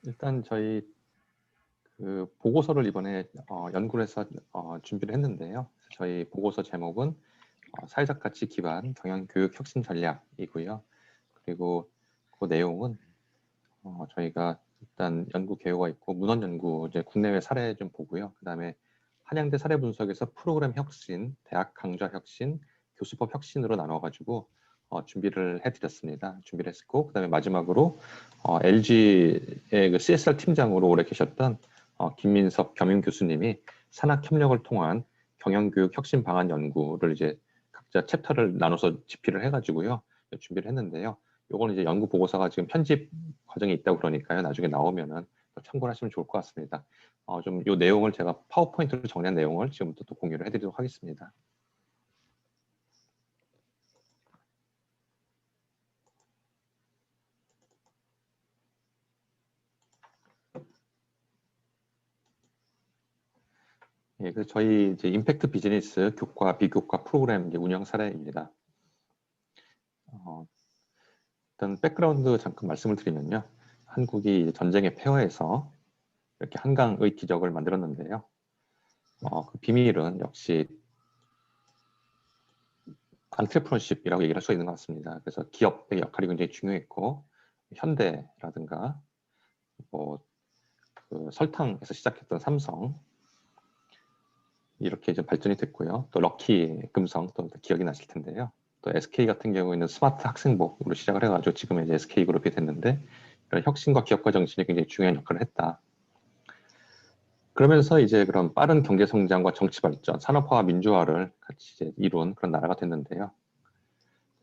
일단 저희 그 보고서를 이번에 연구를 해서 준비를 했는데요. 저희 보고서 제목은 사회적 가치 기반 경영교육 혁신 전략이고요. 그리고 그 내용은 저희가 일단 연구 개요가 있고 문헌 연구 이제 국내외 사례 좀 보고요. 그다음에 한양대 사례 분석에서 프로그램 혁신, 대학 강좌 혁신, 교수법 혁신으로 나눠가지고 준비를 해드렸습니다. 준비를 했고 그다음에 마지막으로 LG의 그 CSR 팀장으로 오래 계셨던 김민섭 겸임 교수님이 산학 협력을 통한 경영교육 혁신 방안 연구를 이제 각자 챕터를 나눠서 집필을 해가지고요 준비를 했는데요. 요거는 이제 연구 보고서가 지금 편집 과정에 있다고 그러니까요. 나중에 나오면은 참고를 하시면 좋을 것 같습니다. 좀 요 내용을 제가 파워포인트로 정리한 내용을 지금부터 또 공유를 해드리도록 하겠습니다. 예, 그래서 저희 이제 임팩트 비즈니스 교과 비교과 프로그램 이제 운영 사례입니다. 일단 백그라운드 잠깐 말씀을 드리면요. 한국이 전쟁의 폐허에서 이렇게 한강의 기적을 만들었는데요. 그 비밀은 역시 안트레프런십이라고 얘기를 할 수 있는 것 같습니다. 그래서 기업의 역할이 굉장히 중요했고 현대라든가 그 설탕에서 시작했던 삼성 이렇게 좀 발전이 됐고요. 또 럭키 금성 또 기억이 나실 텐데요. 또 SK 같은 경우에는 스마트 학생복으로 시작을 해가지고 지금 이제 SK 그룹이 됐는데 이런 혁신과 기업가 정신이 굉장히 중요한 역할을 했다. 그러면서 이제 그런 빠른 경제 성장과 정치 발전, 산업화와 민주화를 같이 이제 이룬 그런 나라가 됐는데요.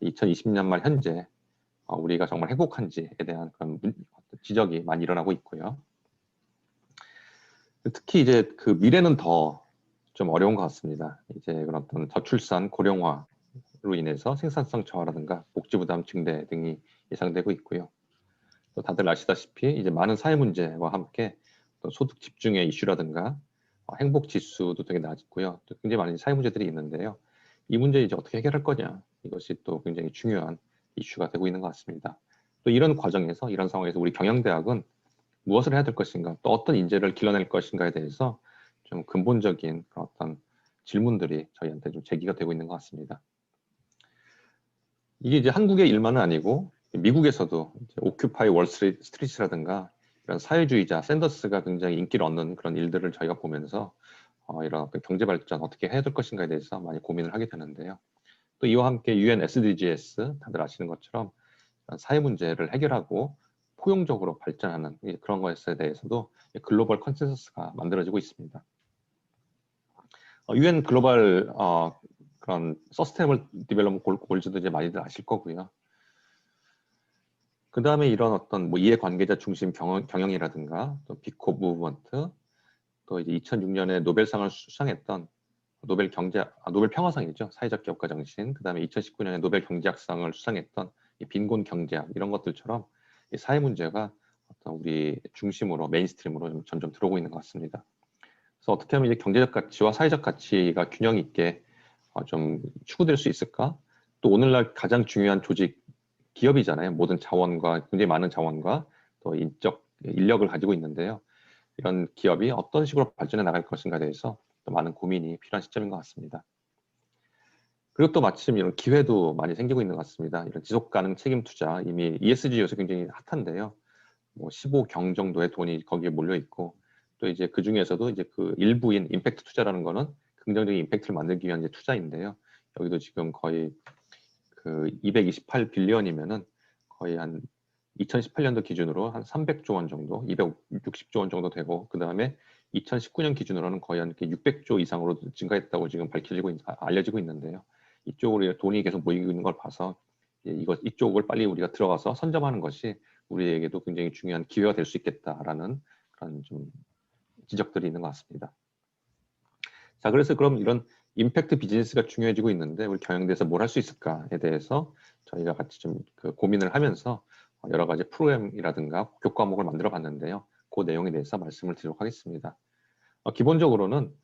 2020년 말 현재 우리가 정말 행복한지에 대한 그런 지적이 많이 일어나고 있고요. 특히 이제 그 미래는 더 좀 어려운 것 같습니다. 이제 그런 어떤 저출산, 고령화로 인해서 생산성 저하라든가 복지 부담 증대 등이 예상되고 있고요. 또 다들 아시다시피 이제 많은 사회 문제와 함께 또 소득 집중의 이슈라든가 행복 지수도 되게 낮고요. 또 굉장히 많은 사회 문제들이 있는데요. 이 문제 이제 어떻게 해결할 거냐 이것이 또 굉장히 중요한 이슈가 되고 있는 것 같습니다. 또 이런 과정에서 이런 상황에서 우리 경영대학은 무엇을 해야 될 것인가 또 어떤 인재를 길러낼 것인가에 대해서 좀 근본적인 어떤 질문들이 저희한테 좀 제기가 되고 있는 것 같습니다. 이게 이제 한국의 일만은 아니고 미국에서도 오큐파이 월스트리트라든가 이런 사회주의자 샌더스가 굉장히 인기를 얻는 그런 일들을 저희가 보면서 이런 경제 발전 어떻게 해야 될 것인가에 대해서 많이 고민을 하게 되는데요. 또 이와 함께 UN SDGs 다들 아시는 것처럼 사회 문제를 해결하고 포용적으로 발전하는 그런 것에 대해서도 글로벌 컨센서스가 만들어지고 있습니다. UN 글로벌 그런 서스테이너블 디벨롭먼트 골즈도 이제 많이들 아실 거고요. 그 다음에 이런 어떤 뭐 이해관계자 중심 경영이라든가 또 비코 무브먼트 또 이제 2006년에 노벨상을 수상했던 노벨 평화상이죠. 사회적 기업가 정신. 그 다음에 2019년에 노벨 경제학상을 수상했던 이 빈곤 경제학 이런 것들처럼 이 사회 문제가 어떤 우리 중심으로 메인스트림으로 좀 점점 들어오고 있는 것 같습니다. 그래서 어떻게 하면 이제 경제적 가치와 사회적 가치가 균형 있게 좀 추구될 수 있을까? 또 오늘날 가장 중요한 조직 기업이잖아요. 모든 자원과 굉장히 많은 자원과 또 인적 인력을 가지고 있는데요. 이런 기업이 어떤 식으로 발전해 나갈 것인가에 대해서 또 많은 고민이 필요한 시점인 것 같습니다. 그리고 또 마침 이런 기회도 많이 생기고 있는 것 같습니다. 이런 지속 가능 책임 투자 이미 ESG 요새 굉장히 핫한데요. 뭐 15경 정도의 돈이 거기에 몰려 있고 또 이제 그 중에서도 이제 그 일부인 임팩트 투자라는 거는 긍정적인 임팩트를 만들기 위한 이제 투자인데요. 여기도 지금 거의 그 228빌리언이면은 거의 한 2018년도 기준으로 한 300조 원 정도, 260조 원 정도 되고 그 다음에 2019년 기준으로는 거의 한 600조 이상으로 증가했다고 지금 알려지고 있는데요. 이쪽으로 돈이 계속 모이고 있는 걸 봐서 이쪽을 빨리 우리가 들어가서 선점하는 것이 우리에게도 굉장히 중요한 기회가 될 수 있겠다라는 그런 좀 지적들이 있는 것 같습니다. 자, 그래서 그럼 이런 임팩트 비즈니스가 중요해지고 있는데 우리 경영대에서 뭘 할 수 있을까에 대해서 저희가 같이 좀 그 고민을 하면서 여러 가지 프로그램이라든가 교과 과목을 만들어 봤는데요. 그 내용에 대해서 말씀을 드리도록 하겠습니다. 기본적으로는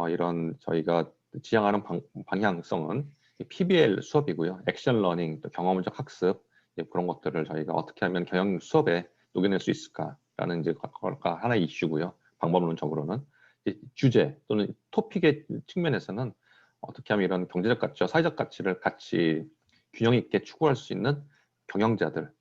이런 저희가 지향하는 방향성은 PBL 수업이고요. 액션 러닝, 또 경험적 학습 그런 것들을 저희가 어떻게 하면 경영 수업에 녹여낼 수 있을까 경영이라는 이제 하나의 이슈고요. 방법론적으로는 주제 또는 토픽의 측면에서는 어떻게 하면 이런 경제적 가치와 사회적 가치를 같이 균형 있게 추구할 수 있는 경영자들.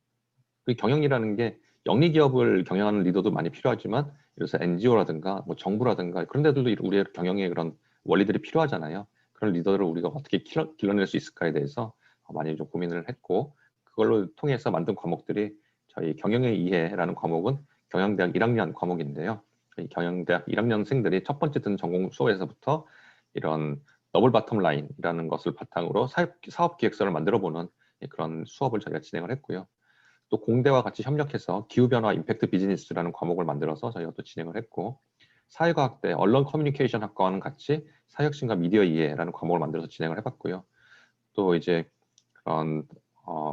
그 경영이라는 게 영리 기업을 경영하는 리더도 많이 필요하지만, 그래서 NGO라든가 뭐 정부라든가 그런 데들도 우리의 경영의 그런 원리들이 필요하잖아요. 그런 리더들을 우리가 어떻게 길러낼 수 있을까에 대해서 많이 좀 고민을 했고, 그걸로 통해서 만든 과목들이 저희 경영의 이해라는 과목은 경영대학 1학년 과목인데요. 이 경영대학 1학년생들이 첫 번째 듣는 전공 수업에서부터 이런 더블 바텀 라인이라는 것을 바탕으로 사업 기획서를 만들어보는 그런 수업을 저희가 진행을 했고요. 또 공대와 같이 협력해서 기후변화 임팩트 비즈니스라는 과목을 만들어서 저희가 또 진행을 했고, 사회과학대 언론 커뮤니케이션 학과와는 같이 사회혁신과 미디어 이해라는 과목을 만들어서 진행을 해봤고요. 또 이제 그런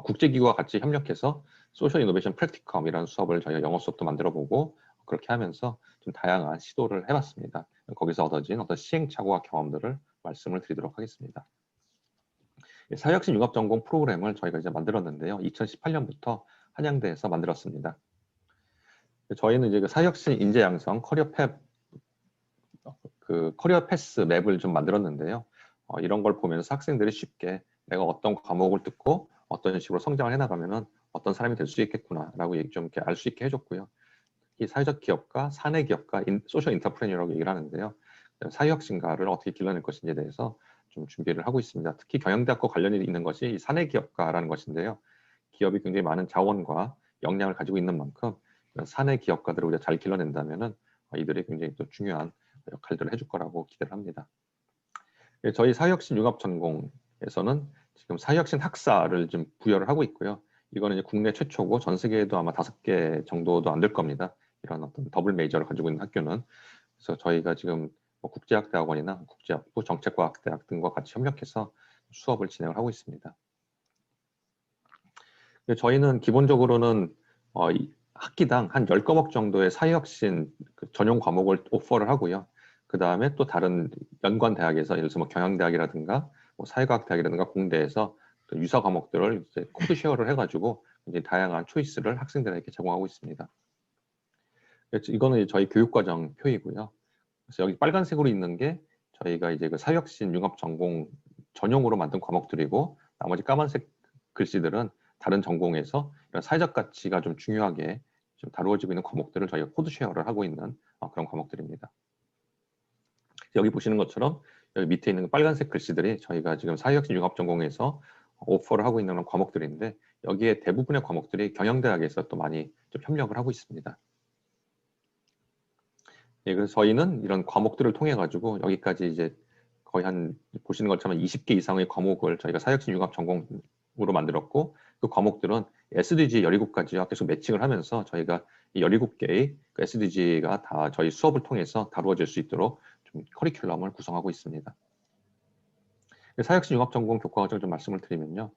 국제기구와 같이 협력해서 소셜 이노베이션 프랙티컴이라는 수업을 저희가 영어 수업도 만들어보고, 그렇게 하면서 좀 다양한 시도를 해봤습니다. 거기서 얻어진 어떤 시행착오와 경험들을 말씀을 드리도록 하겠습니다. 사회혁신 융합전공 프로그램을 저희가 이제 만들었는데요. 2018년부터 한양대에서 만들었습니다. 저희는 이제 그 사회혁신 인재 양성 커리어 패스 맵을 좀 만들었는데요. 이런 걸 보면서 학생들이 쉽게 내가 어떤 과목을 듣고 어떤 식으로 성장을 해나가면은 어떤 사람이 될 수 있겠구나라고 좀 이렇게 알 수 있게 해줬고요. 이 사회적 기업가, 사내 기업가, 소셜 인터프레니어라고 얘기를 하는데요. 사회혁신가를 어떻게 길러낼 것인지에 대해서 좀 준비를 하고 있습니다. 특히 경영대학과 관련이 있는 것이 사내 기업가라는 것인데요. 기업이 굉장히 많은 자원과 역량을 가지고 있는 만큼 사내 기업가들을 우리가 잘 길러낸다면은 이들이 굉장히 또 중요한 역할들을 해줄 거라고 기대를 합니다. 저희 사회혁신 융합전공에서는 지금 사회혁신 학사를 좀 부여를 하고 있고요. 이거는 이제 국내 최초고 전 세계에도 아마 5개 정도도 안 될 겁니다. 이런 어떤 더블 메이저를 가지고 있는 학교는. 그래서 저희가 지금 국제학대학원이나 국제학부 정책과학대학 등과 같이 협력해서 수업을 진행을 하고 있습니다. 저희는 기본적으로는 학기당 한 10과목 정도의 사회혁신 전용 과목을 오퍼를 하고요. 그 다음에 또 다른 연관 대학에서 예를 들어서 뭐 경영대학이라든가 뭐 사회과학대학이라든가 공대에서 유사 과목들을 이제 코드 쉐어를 해가지고 이제 다양한 초이스를 학생들에게 제공하고 있습니다. 이거는 저희 교육과정 표이고요. 그래서 여기 빨간색으로 있는 게 저희가 이제 그 사회혁신 융합 전공 전용으로 만든 과목들이고, 나머지 까만색 글씨들은 다른 전공에서 이런 사회적 가치가 좀 중요하게 좀 다루어지고 있는 과목들을 저희가 코드 쉐어를 하고 있는 그런 과목들입니다. 여기 보시는 것처럼 여기 밑에 있는 빨간색 글씨들이 저희가 지금 사회혁신 융합 전공에서 오퍼를 하고 있는 과목들인데, 여기에 대부분의 과목들이 경영대학에서 또 많이 좀 협력을 하고 있습니다. 예, 그래서 저희는 이런 과목들을 통해 가지고 여기까지 이제 거의 한 보시는 것처럼 20개 이상의 과목을 저희가 사회혁신 융합 전공으로 만들었고, 그 과목들은 SDG 17가지와 계속 매칭을 하면서 저희가 이 17개의 그 SDG가 다 저희 수업을 통해서 다루어질 수 있도록 좀 커리큘럼을 구성하고 있습니다. 사회혁신 융합 전공 교과 과정을 좀 말씀을 드리면요.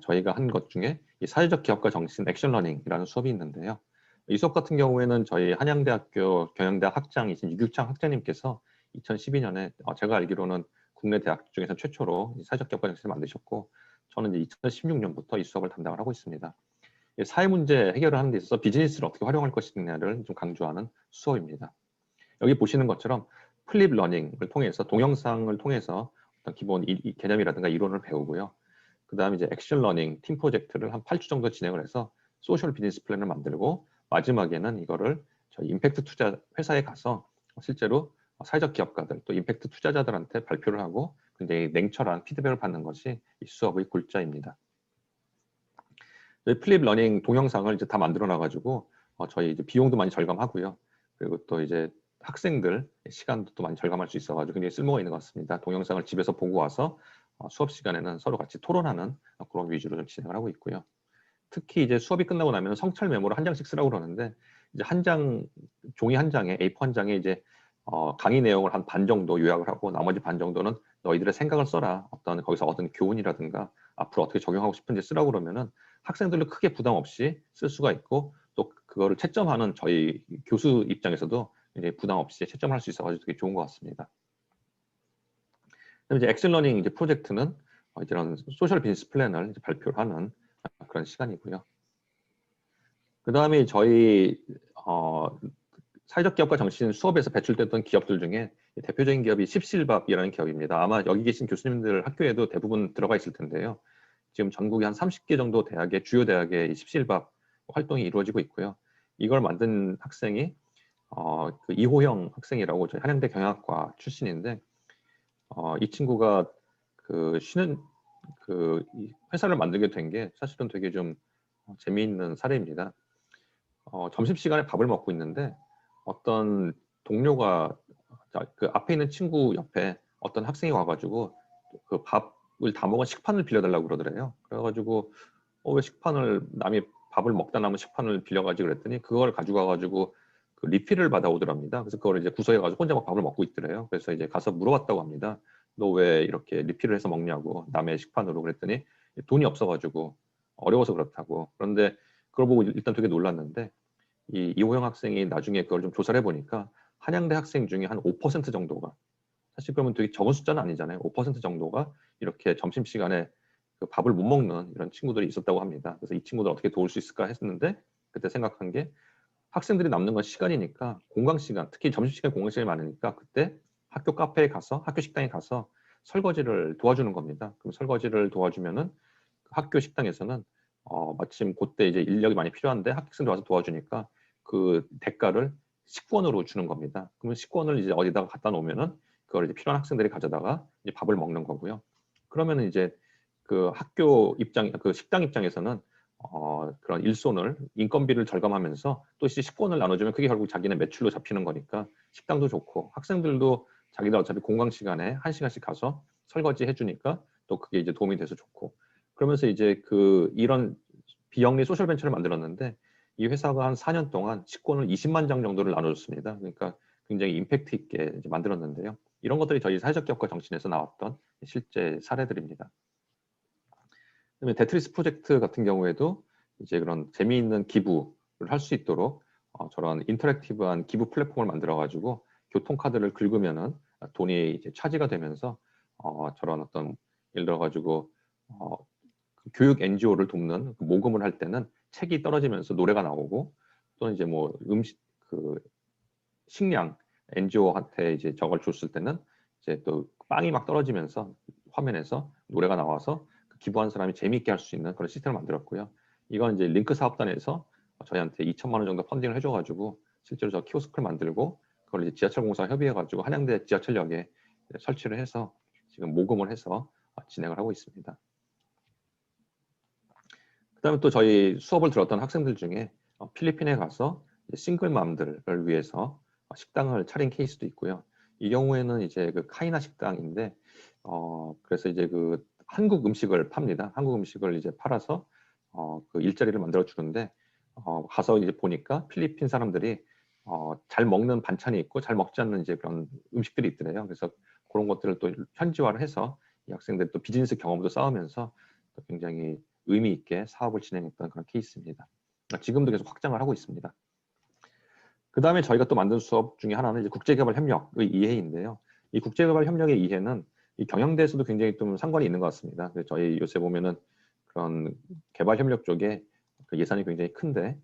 저희가 한 것 중에 이 사회적 기업가 정신 액션 러닝이라는 수업이 있는데요. 이 수업 같은 경우에는 저희 한양대학교 경영대학 학장이신 유규창 학장님께서 2012년에 제가 알기로는 국내 대학 중에서 최초로 사회적 기업가 정신을 만드셨고, 저는 이제 2016년부터 이 수업을 담당을 하고 있습니다. 사회 문제 해결을 하는 데 있어서 비즈니스를 어떻게 활용할 것이냐를 좀 강조하는 수업입니다. 여기 보시는 것처럼 플립 러닝을 통해서 동영상을 통해서 어떤 기본 개념이라든가 이론을 배우고요. 그 다음에 이제 액션 러닝 팀 프로젝트를 한 8주 정도 진행을 해서 소셜 비즈니스 플랜을 만들고, 마지막에는 이거를 저희 임팩트 투자 회사에 가서 실제로 사회적 기업가들 또 임팩트 투자자들한테 발표를 하고 굉장히 냉철한 피드백을 받는 것이 이 수업의 골자입니다. 플립 러닝 동영상을 이제 다 만들어 놔가지고 저희 이제 비용도 많이 절감하고요. 그리고 또 이제 학생들 시간도 또 많이 절감할 수 있어가지고 굉장히 쓸모가 있는 것 같습니다. 동영상을 집에서 보고 와서 수업 시간에는 서로 같이 토론하는 그런 위주로 좀 진행을 하고 있고요. 특히 이제 수업이 끝나고 나면 성찰 메모를 한 장씩 쓰라고 그러는데, 이제 종이 한 장에 A4 한 장에 이제 강의 내용을 한 반 정도 요약을 하고 나머지 반 정도는 너희들의 생각을 써라. 어떤 거기서 얻은 교훈이라든가 앞으로 어떻게 적용하고 싶은지 쓰라고 그러면은 학생들도 크게 부담 없이 쓸 수가 있고, 또 그거를 채점하는 저희 교수 입장에서도 이제 부담 없이 채점을 할 수 있어가지고 되게 좋은 것 같습니다. 그다음에 이제 엑셀러닝 이제 프로젝트는 이런 소셜 비즈니스 플랜을 이제 발표를 하는 그런 시간이고요. 그 다음에 저희 사회적 기업가 정신 수업에서 배출됐던 기업들 중에 대표적인 기업이 십실밥이라는 기업입니다. 아마 여기 계신 교수님들 학교에도 대부분 들어가 있을 텐데요. 지금 전국에 한 30개 정도 대학의 주요 대학의 십실밥 활동이 이루어지고 있고요. 이걸 만든 학생이 그 이호영 학생이라고 저희 한양대 경영학과 출신인데 이 친구가 그 쉬는 이 회사를 만들게 된 게 사실은 되게 좀 재미있는 사례입니다. 점심시간에 밥을 먹고 있는데 어떤 동료가 그 앞에 있는 친구 옆에 어떤 학생이 와가지고 그 밥을 다 먹은 식판을 빌려달라고 그러더래요. 그래가지고 왜 식판을 남이 밥을 먹다 남은 식판을 빌려가지고 그랬더니 그걸 가지고 와가지고 그 리필을 받아오더랍니다. 그래서 그걸 이제 구석에 가지고 혼자 막 밥을 먹고 있더래요. 그래서 이제 가서 물어봤다고 합니다. 너 왜 이렇게 리필을 해서 먹냐고 남의 식판으로 그랬더니 돈이 없어가지고 어려워서 그렇다고. 그런데 그걸 보고 일단 되게 놀랐는데 이 이호영 학생이 나중에 그걸 좀 조사를 해보니까 한양대 학생 중에 한 5% 정도가 사실 그러면 되게 적은 숫자는 아니잖아요. 5% 정도가 이렇게 점심시간에 그 밥을 못 먹는 이런 친구들이 있었다고 합니다. 그래서 이 친구들 어떻게 도울 수 있을까 했는데 그때 생각한 게 학생들이 남는 건 시간이니까 공강시간, 특히 점심시간 공강시간이 많으니까 그때 학교 카페에 가서 학교 식당에 가서 설거지를 도와주는 겁니다. 그럼 설거지를 도와주면은 그 학교 식당에서는 마침 그때 이제 인력이 많이 필요한데 학생들 와서 도와주니까 그 대가를 식권으로 주는 겁니다. 그러면 식권을 이제 어디다가 갖다 놓으면은 그걸 이제 필요한 학생들이 가져다가 이제 밥을 먹는 거고요. 그러면은 이제 그 학교 입장, 그 식당 입장에서는 그런 일손을 인건비를 절감하면서 또 이제 식권을 나눠주면 그게 결국 자기네 매출로 잡히는 거니까 식당도 좋고 학생들도 자기들 어차피 공강 시간에 1시간씩 가서 설거지 해주니까 또 그게 이제 도움이 돼서 좋고 그러면서 이제 그 이런 비영리 소셜 벤처를 만들었는데 이 회사가 한 4년 동안 식권을 20만 장 정도를 나눠줬습니다. 그러니까 굉장히 임팩트 있게 이제 만들었는데요. 이런 것들이 저희 사회적 기업가 정신에서 나왔던 실제 사례들입니다. 그다음에 데트리스 프로젝트 같은 경우에도 이제 그런 재미있는 기부를 할 수 있도록 저런 인터랙티브한 기부 플랫폼을 만들어 가지고 교통카드를 긁으면은 돈이 이제 차지가 되면서 저런 어떤 예를 들어 가지고 그 교육 NGO를 돕는 그 모금을 할 때는 책이 떨어지면서 노래가 나오고 또는 이제 뭐 음식 그 식량 NGO한테 이제 저걸 줬을 때는 이제 또 빵이 막 떨어지면서 화면에서 노래가 나와서 기부한 사람이 재미있게 할 수 있는 그런 시스템을 만들었고요. 이건 이제 링크 사업단에서 저희한테 2천만 원 정도 펀딩을 해줘가지고 실제로 저 키오스크를 만들고 그걸 이제 지하철공사 협의해가지고 한양대 지하철역에 설치를 해서 지금 모금을 해서 진행을 하고 있습니다. 그다음에 또 저희 수업을 들었던 학생들 중에 필리핀에 가서 싱글맘들을 위해서 식당을 차린 케이스도 있고요. 이 경우에는 이제 그 카이나 식당인데 그래서 이제 그 한국 음식을 팝니다. 한국 음식을 이제 팔아서 그 일자리를 만들어 주는데 가서 이제 보니까 필리핀 사람들이 잘 먹는 반찬이 있고 잘 먹지 않는 이제 그런 음식들이 있더래요. 그래서 그런 것들을 또 현지화를 해서 이 학생들이 또 비즈니스 경험도 쌓으면서 또 굉장히 의미 있게 사업을 진행했던 그런 케이스입니다. 지금도 계속 확장을 하고 있습니다. 그 다음에 저희가 또 만든 수업 중에 하나는 이제 국제개발협력의 이해인데요. 이 국제개발협력의 이해는 이 경영대에서도 굉장히 좀 상관이 있는 것 같습니다. 저희 요새 보면은 그런 개발협력 쪽에 그 예산이 굉장히 큰데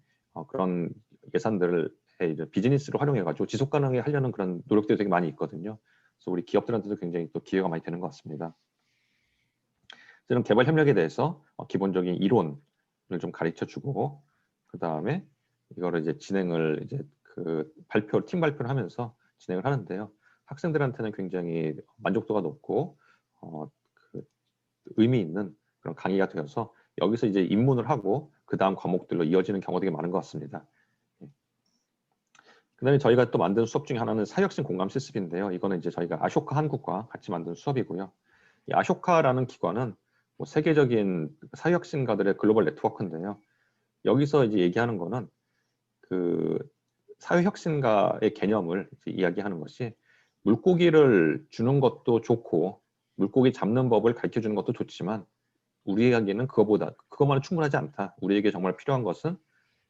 그런 예산들을 이제 비즈니스로 활용해가지고 지속 가능하게 하려는 그런 노력들이 되게 많이 있거든요. 그래서 우리 기업들한테도 굉장히 또 기회가 많이 되는 것 같습니다. 저는 개발 협력에 대해서 기본적인 이론을 좀 가르쳐주고 그 다음에 이거를 이제 진행을 이제 그 팀 발표를 하면서 진행을 하는데요. 학생들한테는 굉장히 만족도가 높고 그 의미 있는 그런 강의가 되어서 여기서 이제 입문을 하고 그 다음 과목들로 이어지는 경우가 되게 많은 것 같습니다. 그 다음에 저희가 또 만든 수업 중에 하나는 사회혁신 공감 실습인데요. 이거는 이제 저희가 아쇼카 한국과 같이 만든 수업이고요. 이 아쇼카라는 기관은 뭐 세계적인 사회혁신가들의 글로벌 네트워크인데요. 여기서 이제 얘기하는 거는 그 사회혁신가의 개념을 이야기하는 것이 물고기를 주는 것도 좋고 물고기 잡는 법을 가르쳐 주는 것도 좋지만 우리에게는 그것만은 충분하지 않다. 우리에게 정말 필요한 것은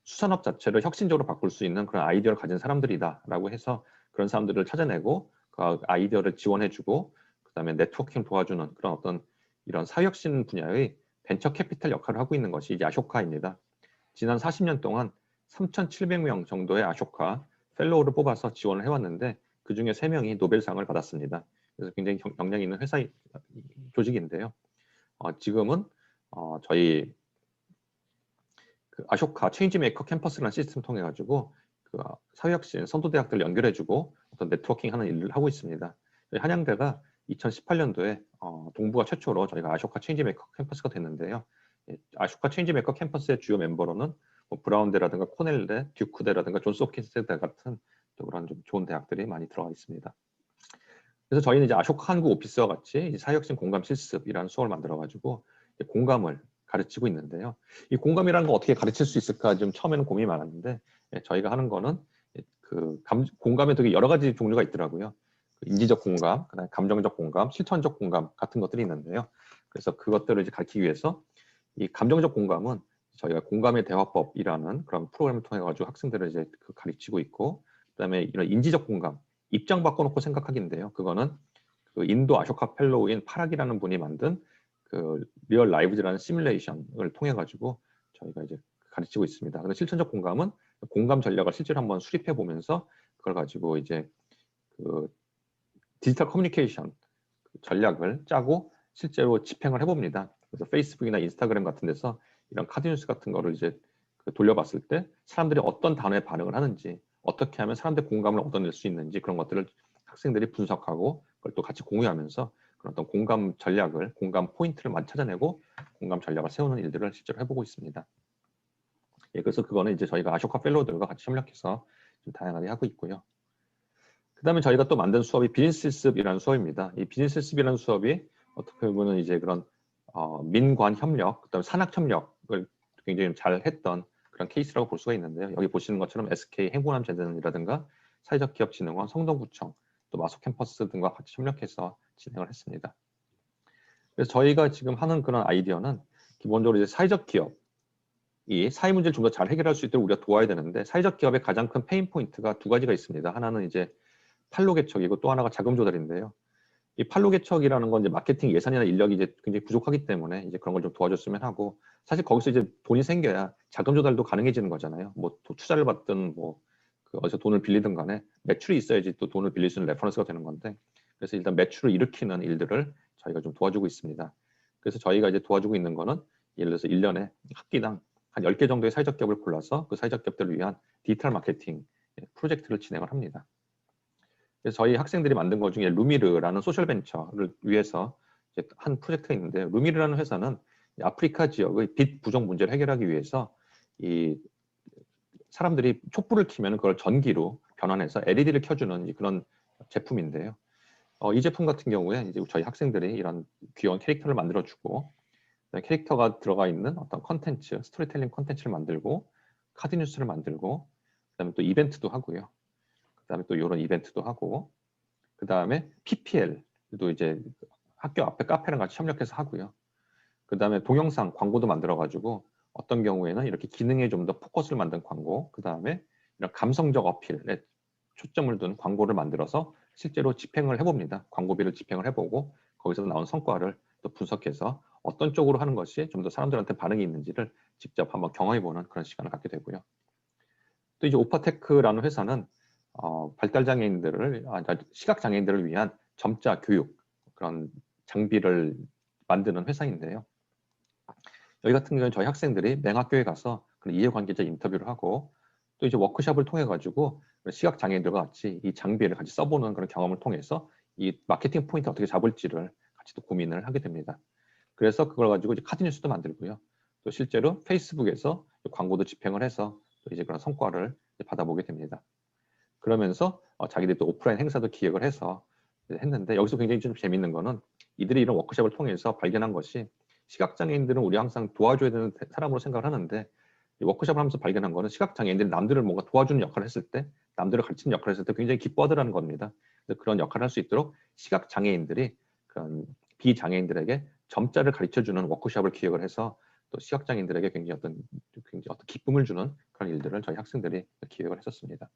수산업 자체를 혁신적으로 바꿀 수 있는 그런 아이디어를 가진 사람들이다라고 해서 그런 사람들을 찾아내고 그 아이디어를 지원해주고 그다음에 네트워킹 도와주는 그런 어떤 이런 사회혁신 분야의 벤처 캐피탈 역할을 하고 있는 것이 이제 아쇼카입니다. 지난 40년 동안 3,700명 정도의 아쇼카 펠로우를 뽑아서 지원을 해왔는데 그 중에 3명이 노벨상을 받았습니다. 그래서 굉장히 역량 있는 회사 조직인데요. 지금은 저희 그 아쇼카 체인지메이커 캠퍼스라는 시스템 통해 가지고 그 사회혁신 선도대학들 연결해주고 어떤 네트워킹하는 일을 하고 있습니다. 한양대가 2018년도에 동부가 최초로 저희가 아쇼카 체인지메이커 캠퍼스가 됐는데요. 아쇼카 체인지메이커 캠퍼스의 주요 멤버로는 뭐 브라운대라든가 코넬대, 듀크대라든가 존스 홉킨스대 같은 또 그런 좀 좋은 대학들이 많이 들어가 있습니다. 그래서 저희는 이제 아쇼카 한국 오피스와 같이 사회혁신 공감 실습이라는 수업을 만들어가지고 공감을 가르치고 있는데요. 이 공감이라는 거 어떻게 가르칠 수 있을까 좀 처음에는 고민이 많았는데 저희가 하는 거는 그 공감에 되게 여러 가지 종류가 있더라고요. 인지적 공감, 그다음에 감정적 공감, 실천적 공감 같은 것들이 있는데요. 그래서 그것들을 이제 가르치기 위해서 이 감정적 공감은 저희가 공감의 대화법이라는 그런 프로그램을 통해 가지고 학생들을 이제 가르치고 있고, 그다음에 이런 인지적 공감, 입장 바꿔놓고 생각하기인데요. 그거는 그 인도 아쇼카 펠로우인 파락이라는 분이 만든 그 리얼 라이브즈라는 시뮬레이션을 통해 가지고 저희가 이제 가르치고 있습니다. 그래서 실천적 공감은 공감 전략을 실제로 한번 수립해 보면서 그걸 가지고 이제 그 디지털 커뮤니케이션 전략을 짜고 실제로 집행을 해봅니다. 그래서 페이스북이나 인스타그램 같은 데서 이런 카드뉴스 같은 거를 이제 돌려봤을 때 사람들이 어떤 단어에 반응을 하는지, 어떻게 하면 사람들의 공감을 얻어낼 수 있는지 그런 것들을 학생들이 분석하고 그걸 또 같이 공유하면서 그런 어떤 공감 전략을, 공감 포인트를 많이 찾아내고 공감 전략을 세우는 일들을 실제로 해보고 있습니다. 그래서 그거는 이제 저희가 아쇼카 펠로우들과 같이 협력해서 좀 다양하게 하고 있고요. 그 다음에 저희가 또 만든 수업이 비즈니스 실습이라는 수업입니다. 이 비즈니스 실습이라는 수업이 어떻게 보면 이제 그런 민관 협력, 그다음에 산학 협력을 굉장히 잘 했던 그런 케이스라고 볼 수가 있는데요. 여기 보시는 것처럼 SK 행보남재단이라든가 사회적 기업진흥원, 성동구청, 또 마소 캠퍼스 등과 같이 협력해서 진행을 했습니다. 그래서 저희가 지금 하는 그런 아이디어는 기본적으로 이제 사회적 기업이 사회 문제를 좀 더 잘 해결할 수 있도록 우리가 도와야 되는데, 사회적 기업의 가장 큰 페인 포인트가 2가지가 있습니다. 하나는 이제 판로 개척이고 또 하나가 자금 조달인데요. 이 판로 개척이라는 건 이제 마케팅 예산이나 인력이 이제 굉장히 부족하기 때문에 이제 그런 걸 좀 도와줬으면 하고, 사실 거기서 이제 돈이 생겨야 자금 조달도 가능해지는 거잖아요. 뭐 투자를 받든 뭐 어디서 돈을 빌리든 간에 매출이 있어야지 또 돈을 빌릴 수 있는 레퍼런스가 되는 건데, 그래서 일단 매출을 일으키는 일들을 저희가 좀 도와주고 있습니다. 그래서 저희가 이제 도와주고 있는 거는 예를 들어서 1년에 학기당 한 10개 정도의 사회적 기업을 골라서 그 사회적 기업들을 위한 디지털 마케팅 프로젝트를 진행을 합니다. 그래서 저희 학생들이 만든 것 중에 루미르라는 소셜 벤처를 위해서 한 프로젝트가 있는데, 루미르라는 회사는 아프리카 지역의 빛 부족 문제를 해결하기 위해서 이 사람들이 촛불을 켜면 그걸 전기로 변환해서 LED를 켜주는 그런 제품인데요. 이 제품 같은 경우에 이제 저희 학생들이 이런 귀여운 캐릭터를 만들어주고, 캐릭터가 들어가 있는 어떤 컨텐츠, 스토리텔링 컨텐츠를 만들고, 카드 뉴스를 만들고, 그다음에 또 이벤트도 하고요. 그다음에 또 이런 이벤트도 하고, 그다음에 PPL도 이제 학교 앞에 카페랑 같이 협력해서 하고요. 그다음에 동영상 광고도 만들어가지고 어떤 경우에는 이렇게 기능에 좀 더 포커스를 만든 광고, 그다음에 이런 감성적 어필에 초점을 둔 광고를 만들어서 실제로 집행을 해봅니다. 광고비를 집행을 해보고 거기서 나온 성과를 또 분석해서 어떤 쪽으로 하는 것이 좀 더 사람들한테 반응이 있는지를 직접 한번 경험해보는 그런 시간을 갖게 되고요. 또 이제 오파테크라는 회사는 발달장애인들을, 시각장애인들을 위한 점자 교육 그런 장비를 만드는 회사인데요. 여기 같은 경우는 저희 학생들이 맹학교에 가서 그런 이해관계자 인터뷰를 하고, 또 이제 워크숍을 통해 가지고 시각장애인들과 같이 이 장비를 같이 써보는 그런 경험을 통해서 이 마케팅 포인트 어떻게 잡을지를 같이 또 고민을 하게 됩니다. 그래서 그걸 가지고 이제 카드 뉴스도 만들고요. 또 실제로 페이스북에서 광고도 집행을 해서 또 이제 그런 성과를 받아보게 됩니다. 그러면서 자기들이 또 오프라인 행사도 기획을 해서 했는데, 여기서 굉장히 좀 재밌는 거는 이들이 이런 워크숍을 통해서 발견한 것이, 시각장애인들은 우리 항상 도와줘야 되는 사람으로 생각을 하는데, 워크숍을 하면서 발견한 거는 시각장애인들이 남들을 뭔가 도와주는 역할을 했을 때, 남들을 가르치는 역할을 했을 때 굉장히 기뻐하더라는 겁니다. 그래서 그런 역할을 할 수 있도록 시각장애인들이 그런 비장애인들에게 점자를 가르쳐주는 워크숍을 기획을 해서 또 시각장애인들에게 굉장히 어떤 기쁨을 주는 그런 일들을 저희 학생들이 기획을 했었습니다.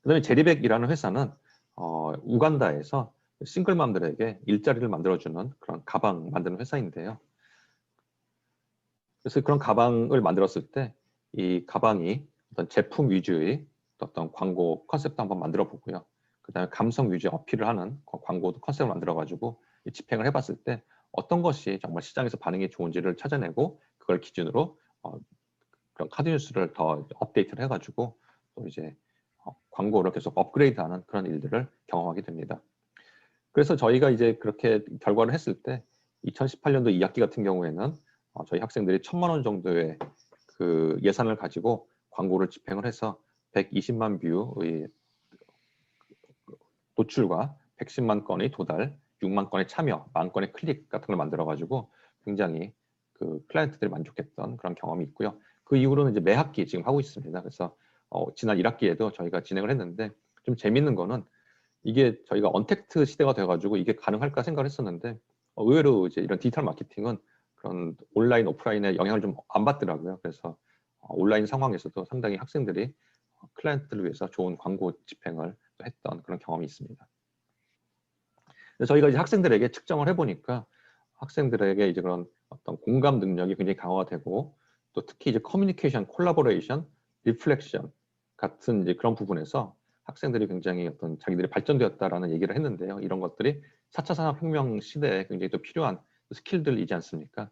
그다음에 제리백이라는 회사는 우간다에서 싱글맘들에게 일자리를 만들어주는 그런 가방 만드는 회사인데요. 그래서 그런 가방을 만들었을 때 이 가방이 어떤 제품 위주의 어떤 광고 컨셉도 한번 만들어 보고요. 그다음에 감성 위주의 어필을 하는 광고도 컨셉을 만들어 가지고 집행을 해봤을 때 어떤 것이 정말 시장에서 반응이 좋은지를 찾아내고 그걸 기준으로 그런 카드 뉴스를 더 업데이트를 해가지고 또 이제 광고를 계속 업그레이드하는 그런 일들을 경험하게 됩니다. 그래서 저희가 이제 그렇게 결과를 했을 때 2018년도 2학기 같은 경우에는 저희 학생들이 1,000만 원 정도의 그 예산을 가지고 광고를 집행을 해서 120만 뷰의 노출과 110만 건의 도달, 6만 건의 참여, 1만 건의 클릭 같은 걸 만들어가지고 굉장히 그 클라이언트들이 만족했던 그런 경험이 있고요. 그 이후로는 이제 매 학기 지금 하고 있습니다. 그래서 지난 1학기에도 저희가 진행을 했는데 좀 재밌는 거는 이게 저희가 언택트 시대가 돼가지고 이게 가능할까 생각을 했었는데 의외로 이제 이런 디지털 마케팅은 그런 온라인, 오프라인의 영향을 좀 안 받더라고요. 그래서 온라인 상황에서도 상당히 학생들이 클라이언트를 위해서 좋은 광고 집행을 했던 그런 경험이 있습니다. 저희가 이제 학생들에게 측정을 해보니까 학생들에게 이제 그런 어떤 공감 능력이 굉장히 강화가 되고 또 특히 이제 커뮤니케이션, 콜라보레이션, 리플렉션 같은 이제 그런 부분에서 학생들이 굉장히 어떤 자기들이 발전되었다라는 얘기를 했는데요. 이런 것들이 4차 산업혁명 시대에 굉장히 또 필요한 스킬들이지 않습니까?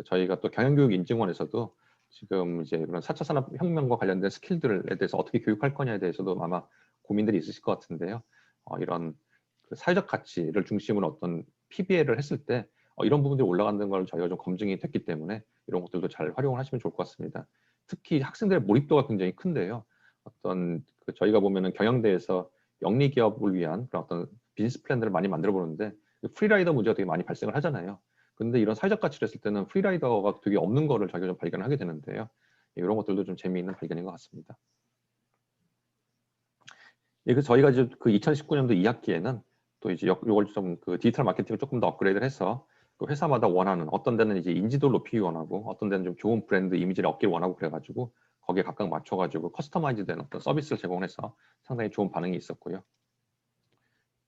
저희가 또 경영교육인증원에서도 지금 이제 그런 4차 산업혁명과 관련된 스킬들에 대해서 어떻게 교육할 거냐에 대해서도 아마 고민들이 있으실 것 같은데요. 이런 그 사회적 가치를 중심으로 어떤 PBL을 했을 때 이런 부분들이 올라가는 걸 저희가 좀 검증이 됐기 때문에 이런 것들도 잘 활용을 하시면 좋을 것 같습니다. 특히 학생들의 몰입도가 굉장히 큰데요. 어떤 저희가 보면은 경영대에서 영리 기업을 위한 그런 어떤 비즈니스 플랜들을 많이 만들어 보는데 프리라이더 문제가 되게 많이 발생을 하잖아요. 근데 이런 사회적 가치를 했을 때는 프리라이더가 되게 없는 거를 저희가 좀 발견을 하게 되는데요. 이런 것들도 좀 재미있는 발견인 것 같습니다. 예, 그래서 저희가 이제 그 2019년도 2학기에는 또 이제 이걸 좀 그 디지털 마케팅을 조금 더 업그레이드를 해서 그 회사마다 원하는 어떤 데는 이제 인지도를 높이기 원하고 어떤 데는 좀 좋은 브랜드 이미지를 얻기를 원하고 그래가지고 거기에 각각 맞춰가지고 커스터마이즈된 어떤 서비스를 제공해서 상당히 좋은 반응이 있었고요.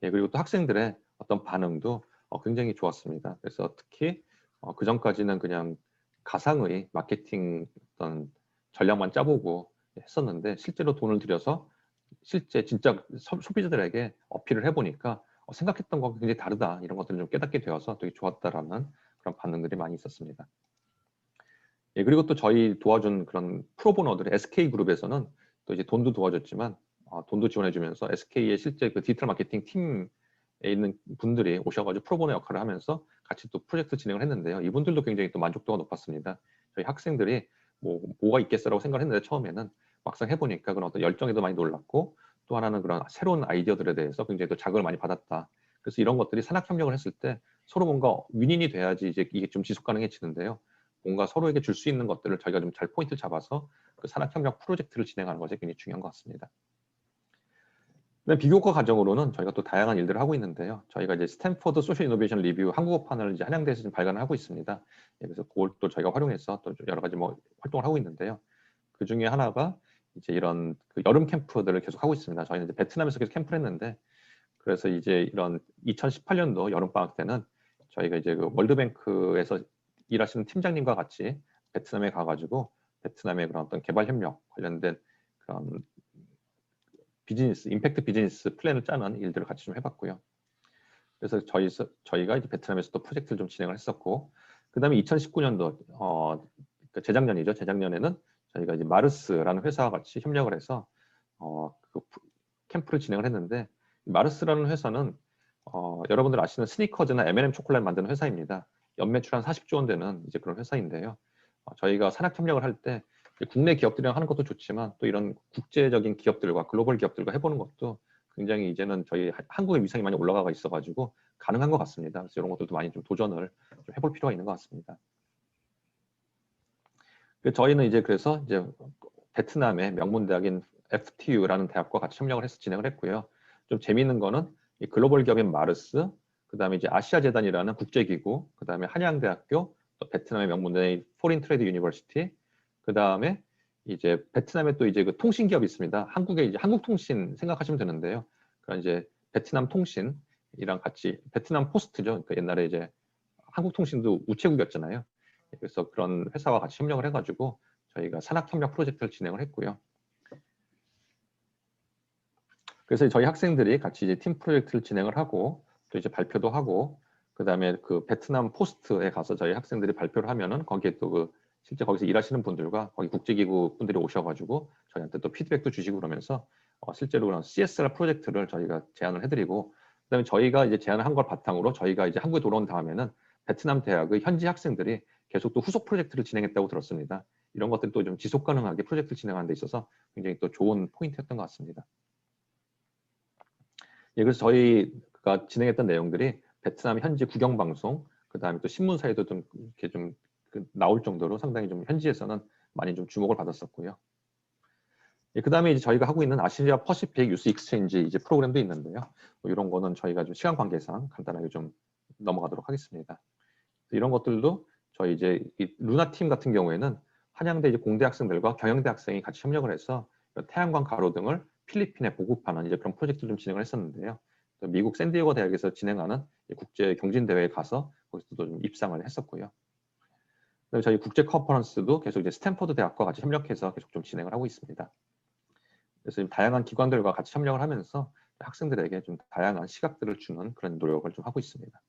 예, 그리고 또 학생들의 어떤 반응도 굉장히 좋았습니다. 그래서 특히 그 전까지는 그냥 가상의 마케팅 어떤 전략만 짜보고 했었는데 실제로 돈을 들여서 실제 진짜 소비자들에게 어필을 해보니까 생각했던 것과 굉장히 다르다 이런 것들을 좀 깨닫게 되어서 되게 좋았다라는 그런 반응들이 많이 있었습니다. 예, 그리고 또 저희 도와준 그런 프로보너들 SK그룹에서는 또 이제 돈도 도와줬지만 돈도 지원해주면서 SK의 실제 그 디지털 마케팅 팀에 있는 분들이 오셔가지고 프로보너 역할을 하면서 같이 또 프로젝트 진행을 했는데요. 이분들도 굉장히 또 만족도가 높았습니다. 저희 학생들이 뭐가 있겠어라고 생각을 했는데 처음에는 막상 해보니까 그런 어떤 열정에도 많이 놀랐고 또 하나는 그런 새로운 아이디어들에 대해서 굉장히 또 자극을 많이 받았다. 그래서 이런 것들이 산학협력을 했을 때 서로 뭔가 윈윈이 돼야지 이제 이게 좀 지속 가능해지는데요. 뭔가 서로에게 줄 수 있는 것들을 저희가 좀 잘 포인트를 잡아서 그 산학협력 프로젝트를 진행하는 것이 굉장히 중요한 것 같습니다. 비교과 과정으로는 저희가 또 다양한 일들을 하고 있는데요. 저희가 이제 스탠포드 소셜 이노베이션 리뷰 한국어판을 이제 한양대에서 지금 발간을 하고 있습니다. 그래서 그걸 또 저희가 활용해서 또 여러 가지 뭐 활동을 하고 있는데요. 그 중에 하나가 이제 이런 그 여름 캠프들을 계속 하고 있습니다. 저희는 이제 베트남에서 계속 캠프를 했는데 그래서 이제 이런 2018년도 여름 방학 때는 저희가 이제 그 월드뱅크에서 일하시는 팀장님과 같이 베트남에 가가지고 베트남의 그런 어떤 개발 협력 관련된 그런 비즈니스, 임팩트 비즈니스 플랜을 짜는 일들을 같이 좀 해봤고요. 그래서 저희가 이제 베트남에서 또 프로젝트를 좀 진행을 했었고, 그 다음에 2019년도, 재작년이죠. 재작년에는 저희가 이제 마르스라는 회사와 같이 협력을 해서, 그 캠프를 진행을 했는데, 마르스라는 회사는, 여러분들 아시는 스니커즈나 M&M 초콜릿 만드는 회사입니다. 연매출 한 40조 원 되는 이제 그런 회사인데요. 저희가 산학 협력을 할 때 국내 기업들이랑 하는 것도 좋지만 또 이런 국제적인 기업들과 글로벌 기업들과 해보는 것도 굉장히 이제는 저희 한국의 위상이 많이 올라가 있어가지고 가능한 것 같습니다. 그래서 이런 것들도 많이 좀 도전을 좀 해볼 필요가 있는 것 같습니다. 저희는 이제 그래서 이제 베트남의 명문 대학인 FTU라는 대학과 같이 협력을 해서 진행을 했고요. 좀 재미있는 거는 이 글로벌 기업인 마르스, 그 다음에 이제 아시아재단이라는 국제기구, 그 다음에 한양대학교, 또 베트남의 명문대인 포린 트레이드 유니버시티, 그 다음에 이제 베트남에 또 이제 그 통신 기업이 있습니다. 한국에 이제 한국통신 생각하시면 되는데요. 그런 이제 베트남 통신이랑 같이 베트남 포스트죠. 그러니까 옛날에 이제 한국통신도 우체국이었잖아요. 그래서 그런 회사와 같이 협력을 해가지고 저희가 산학협력 프로젝트를 진행을 했고요. 그래서 저희 학생들이 같이 이제 팀 프로젝트를 진행을 하고 또 이제 발표도 하고 그다음에 그 베트남 포스트에 가서 저희 학생들이 발표를 하면은 거기에 또 그 실제 거기서 일하시는 분들과 거기 국제기구 분들이 오셔가지고 저희한테 또 피드백도 주시고 그러면서 실제로 그런 CSR 프로젝트를 저희가 제안을 해드리고 그다음에 저희가 이제 제안을 한 걸 바탕으로 저희가 이제 한국에 돌아온 다음에는 베트남 대학의 현지 학생들이 계속 또 후속 프로젝트를 진행했다고 들었습니다. 이런 것들이 또 좀 지속 가능하게 프로젝트를 진행하는 데 있어서 굉장히 또 좋은 포인트였던 것 같습니다. 예, 그래서 저희가 진행했던 내용들이 베트남 현지 국영 방송, 그 다음에 또 신문사에도 좀 이렇게 좀 나올 정도로 상당히 좀 현지에서는 많이 좀 주목을 받았었고요. 예, 그 다음에 이제 저희가 하고 있는 아시아 퍼시픽 유스 익스체인지 이제 프로그램도 있는데요. 뭐 이런 거는 저희가 좀 시간 관계상 간단하게 좀 넘어가도록 하겠습니다. 이런 것들도 저희 이제 이 루나 팀 같은 경우에는 한양대 이제 공대 학생들과 경영대 학생이 같이 협력을 해서 태양광 가로 등을 필리핀에 보급하는 이제 그런 프로젝트를 좀 진행을 했었는데요. 또 미국 샌디에고 대학에서 진행하는 국제 경진 대회에 가서 거기서도 좀 입상을 했었고요. 그다음에 저희 국제 컨퍼런스도 계속 이제 스탠퍼드 대학과 같이 협력해서 계속 좀 진행을 하고 있습니다. 그래서 다양한 기관들과 같이 협력을 하면서 학생들에게 좀 다양한 시각들을 주는 그런 노력을 좀 하고 있습니다.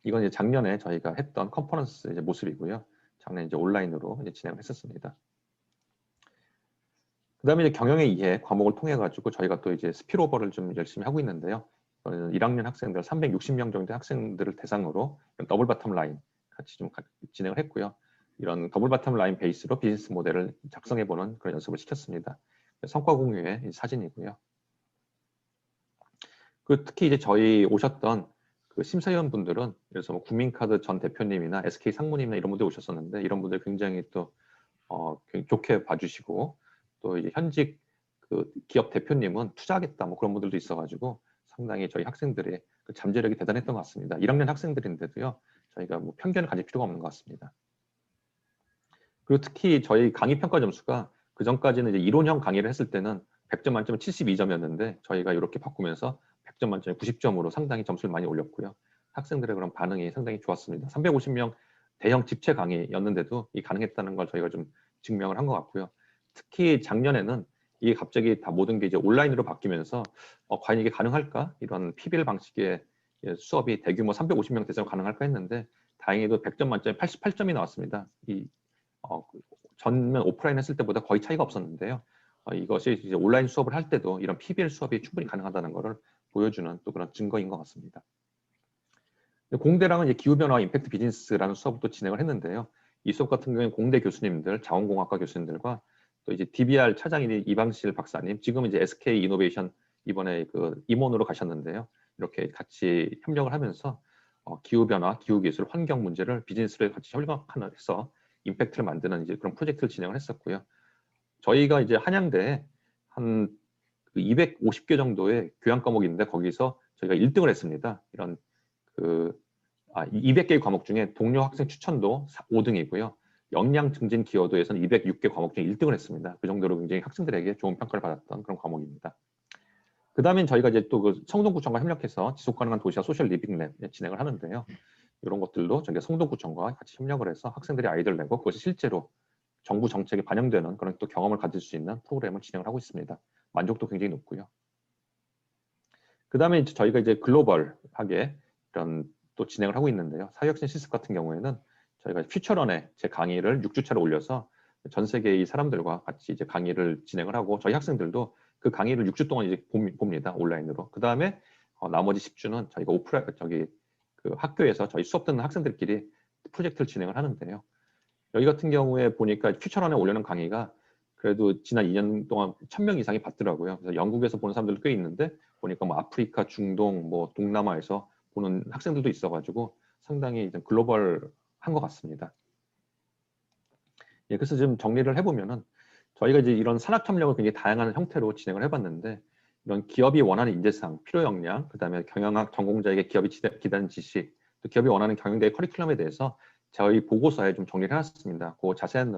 이건 이제 작년에 저희가 했던 컨퍼런스 이제 모습이고요. 작년 이제 온라인으로 이제 진행을 했었습니다. 그다음에 이제 경영의 이해 과목을 통해 가지고 저희가 또 이제 스피로버를 좀 열심히 하고 있는데요. 1학년 학생들 360명 정도의 학생들을 대상으로 더블 바텀 라인 같이 좀 진행을 했고요. 이런 더블 바텀 라인 베이스로 비즈니스 모델을 작성해보는 그런 연습을 시켰습니다. 성과 공유의 사진이고요. 그 특히 이제 저희 오셨던 그 심사위원분들은 그래서 뭐 국민카드 전 대표님이나 SK 상무님이나 이런 분들 오셨었는데 이런 분들 굉장히 또 좋게 봐주시고 또 이제 현직 그 기업 대표님은 투자하겠다 뭐 그런 분들도 있어가지고 상당히 저희 학생들의 그 잠재력이 대단했던 것 같습니다. 1학년 학생들인데도요 저희가 뭐 편견을 가질 필요가 없는 것 같습니다. 그리고 특히 저희 강의 평가 점수가 그 전까지는 이제 이론형 강의를 했을 때는 100점 만점에 72점이었는데 저희가 이렇게 바꾸면서 100점 만점에 90점으로 상당히 점수를 많이 올렸고요. 학생들의 그런 반응이 상당히 좋았습니다. 350명 대형 집체 강의였는데도 이 가능했다는 걸 저희가 좀 증명을 한 것 같고요. 특히 작년에는 이게 갑자기 다 모든 게 이제 온라인으로 바뀌면서 과연 이게 가능할까? 이런 PBL 방식의 수업이 대규모 350명 대상 가능할까 했는데 다행히도 100점 만점에 88점이 나왔습니다. 전면 오프라인 했을 때보다 거의 차이가 없었는데요. 이것이 이제 온라인 수업을 할 때도 이런 PBL 수업이 충분히 가능하다는 것을 보여주는 또 그런 증거인 것 같습니다. 공대랑은 이제 기후변화 임팩트 비즈니스라는 수업을 또 진행을 했는데요. 이 수업 같은 경우에는 공대 교수님들, 자원공학과 교수님들과 또 이제 DBR 차장인 이방실 박사님, 지금 이제 SK 이노베이션 이번에 그 임원으로 가셨는데요. 이렇게 같이 협력을 하면서 기후변화, 기후기술, 환경 문제를 비즈니스를 같이 협력해서 임팩트를 만드는 이제 그런 프로젝트를 진행을 했었고요. 저희가 이제 한양대에 한 250개 정도의 교양 과목인데 거기서 저희가 1등을 했습니다. 이런 200개의 과목 중에 동료 학생 추천도 5등이고요. 역량 증진 기여도에서는 206개 과목 중에 1등을 했습니다. 그 정도로 굉장히 학생들에게 좋은 평가를 받았던 그런 과목입니다. 그 다음엔 저희가 이제 또 그 성동구청과 협력해서 지속가능한 도시와 소셜 리빙 랩 진행을 하는데요. 이런 것들도 저희가 성동구청과 같이 협력을 해서 학생들이 아이디어를 내고 그것이 실제로 정부 정책에 반영되는 그런 또 경험을 가질 수 있는 프로그램을 진행을 하고 있습니다. 만족도 굉장히 높고요. 그 다음에 저희가 이제 글로벌하게 이런 또 진행을 하고 있는데요. 사회혁신 실습 같은 경우에는 저희가 퓨처런에 제 강의를 6주차로 올려서 전 세계의 사람들과 같이 이제 강의를 진행을 하고 저희 학생들도 그 강의를 6주 동안 이제 봅니다. 온라인으로. 그 다음에 나머지 10주는 저희가 그 학교에서 저희 수업 듣는 학생들끼리 프로젝트를 진행을 하는데요. 여기 같은 경우에 보니까 퓨처런에 올려놓은 강의가 그래도 지난 2년 동안 1000명 이상이 봤더라고요. 그래서 영국에서 보는 사람들도 꽤 있는데 보니까 뭐 아프리카, 중동, 뭐 동남아에서 보는 학생들도 있어가지고 상당히 글로벌한 것 같습니다. 예, 그래서 지금 정리를 해보면은 저희가 이제 이런 산학 협력을 굉장히 다양한 형태로 진행을 해봤는데 이런 기업이 원하는 인재상, 필요 역량, 그다음에 경영학 전공자에게 기업이 기다리는 지식, 또 기업이 원하는 경영대의 커리큘럼에 대해서 저희 보고서에 좀 정리를 해놨습니다. 그 자세한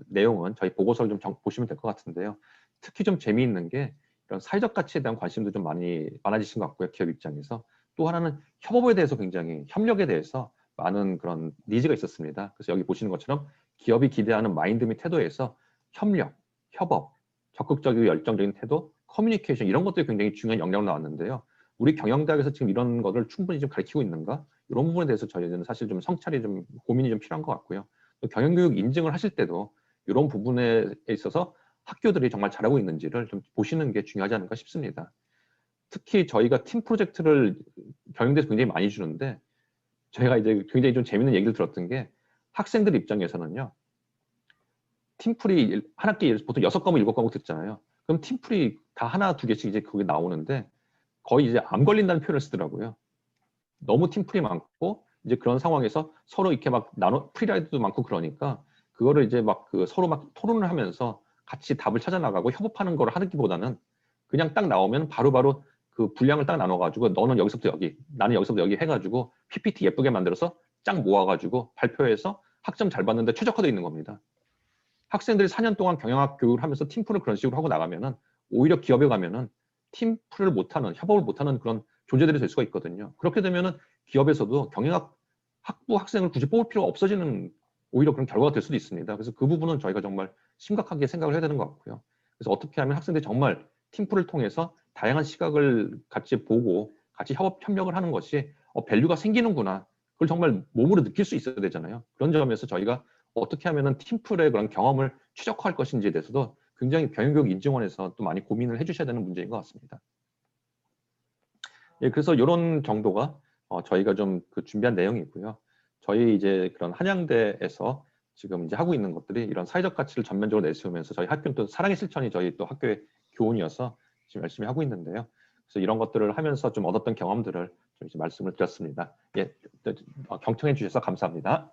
내용은 저희 보고서를 좀 보시면 될 것 같은데요. 특히 좀 재미있는 게 이런 사회적 가치에 대한 관심도 좀 많아지신 것 같고요. 기업 입장에서. 또 하나는 협업에 대해서 굉장히 협력에 대해서 많은 그런 니즈가 있었습니다. 그래서 여기 보시는 것처럼 기업이 기대하는 마인드 및 태도에서 협력, 협업, 적극적이고 열정적인 태도, 커뮤니케이션 이런 것들이 굉장히 중요한 역량으로 나왔는데요. 우리 경영대학에서 지금 이런 것을 충분히 좀 가르치고 있는가? 이런 부분에 대해서 저희는 사실 좀 성찰이 좀 고민이 좀 필요한 것 같고요. 또 경영교육 인증을 하실 때도 이런 부분에 있어서 학교들이 정말 잘하고 있는지를 좀 보시는 게 중요하지 않을까 싶습니다. 특히 저희가 팀 프로젝트를 경영대에서 굉장히 많이 주는데 저희가 이제 굉장히 좀 재밌는 얘기를 들었던 게 학생들 입장에서는요. 팀플이 한 학기에 보통 6과목, 7과목 듣잖아요. 그럼 팀플이 다 하나, 두 개씩 이제 거기 나오는데 거의 이제 암 걸린다는 표현을 쓰더라고요. 너무 팀플이 많고 이제 그런 상황에서 서로 이렇게 막 나눠 프리라이드도 많고 그러니까 그거를 이제 막 그 서로 막 토론을 하면서 같이 답을 찾아 나가고 협업하는 걸 하기보다는 그냥 딱 나오면 바로바로 그 분량을 딱 나눠가지고 너는 여기서부터 여기, 나는 여기서부터 여기 해가지고 PPT 예쁘게 만들어서 쫙 모아가지고 발표해서 학점 잘 받는데 최적화되어 있는 겁니다. 학생들이 4년 동안 경영학 교육을 하면서 팀플을 그런 식으로 하고 나가면은 오히려 기업에 가면은 팀플을 못하는, 협업을 못하는 그런 존재들이 될 수가 있거든요. 그렇게 되면은 기업에서도 경영학 학부 학생을 굳이 뽑을 필요가 없어지는 오히려 그런 결과가 될 수도 있습니다. 그래서 그 부분은 저희가 정말 심각하게 생각을 해야 되는 것 같고요. 그래서 어떻게 하면 학생들이 정말 팀플을 통해서 다양한 시각을 같이 보고 같이 협력을 하는 것이 밸류가 생기는구나. 그걸 정말 몸으로 느낄 수 있어야 되잖아요. 그런 점에서 저희가 어떻게 하면 팀플의 그런 경험을 최적화할 것인지에 대해서도 굉장히 경영교육 인증원에서 또 많이 고민을 해주셔야 되는 문제인 것 같습니다. 예, 그래서 이런 정도가 저희가 좀 그 준비한 내용이고요. 저희 이제 그런 한양대에서 지금 이제 하고 있는 것들이 이런 사회적 가치를 전면적으로 내세우면서 저희 학교는 또 사랑의 실천이 저희 또 학교의 교훈이어서 지금 열심히 하고 있는데요. 그래서 이런 것들을 하면서 좀 얻었던 경험들을 좀 이제 말씀을 드렸습니다. 예, 경청해 주셔서 감사합니다.